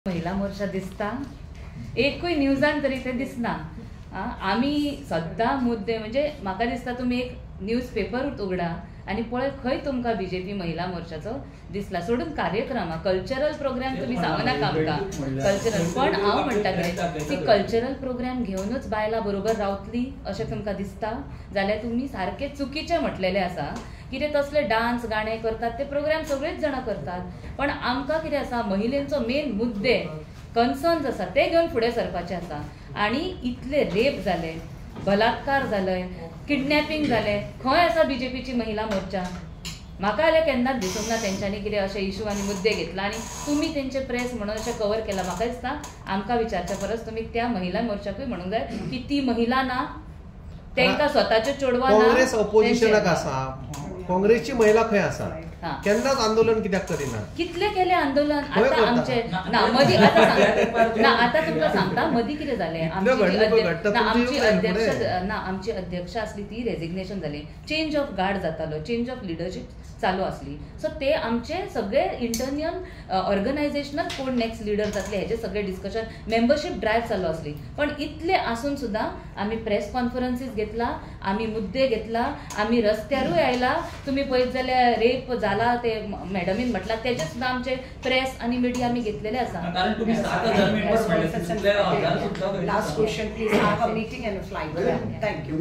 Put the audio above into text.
महिला मोर्चा दिसता एकूय न्यूजान तरी ते दिसना। आमी सद्दां मुद्दे म्हणजे म्हाका दिसता तुम्ही एक न्यूज पेपर उगडा आणि पळय खंय तुमकां बीजेपी महिला मोर्चाचो दिसला। सोडून कार्यक्रम कल्चरल प्रोग्राम तुम्ही सांगनाका आमकां कल्चरल, पण हांव म्हणटा कितें ती कल्चरल प्रोग्राम घेऊनच बायलां बरोबर रावतली अशें तुमकां दिसता जाल्यार तुम्ही सारखे चुकीचे म्हटलेले आसा। कितें तसले डान्स गाणे करतात ते प्रोग्राम सगळेच जाणां करतात, पण आमकां कितें आसा महिलेंचो मेन मुद्दे कन्सर्न्स आसा ते घेवन फुडें सरपाचे आसा। आणि इतले रेप जाले, बलात्कार जाले, किडनॅपिंग जाले, खंय आसा बीजेपीची महिला मोर्चा? म्हाका जाल्यार केन्नाच दिसूंक ना तेंच्यांनी कितें अशे इशू आनी मुद्दे घेतला आनी तुमी तेंचे प्रेस म्हणून अशें कवर केला। म्हाका दिसता आमकां विचारच्या परस तुमी त्या महिला मोर्चाकूय म्हणूंक जाय की ती महिला ना, तेंकां स्वताच्यो चोडवां ना। काँग्रेस ऑपोजिशनाक आसा, काँग्रेसची महिला खंय आसा? केन्नाच आंदोलन कित्याक करिना? कितले केले आंदोलन? आता आमचे ना मदी आता ना आता तुमकां सांगता मदी कितें जालें, आमची अध्यक्ष असली ती रेजिग्नेशन जाली, चेंज ऑफ गार्ड जातालो, चेंज ऑफ लिडरशिप चालू असली। सो ते आमचे सगळे इंटरनल ऑर्गनायझेशनल कोण नेक्स्ट लिडर जातले हेजे सगळे डिस्कशन, मेंबरशिप ड्रायव्ह चालू असली। पण इतले आसून सुद्धा आम्ही प्रेस कॉन्फरन्सीस घेतला, आम्ही मुद्दे घेतला, आम्ही रस्त्यारूय आयला। तुम्ही पळयत जाल्यार रेप जाला ते मॅडमीन म्हटला तेजे सुद्धा आमचे प्रेस आणि मीडिया आम्ही घेतलेले आसा। Last question, please. I have a meeting and a flight. Thank you.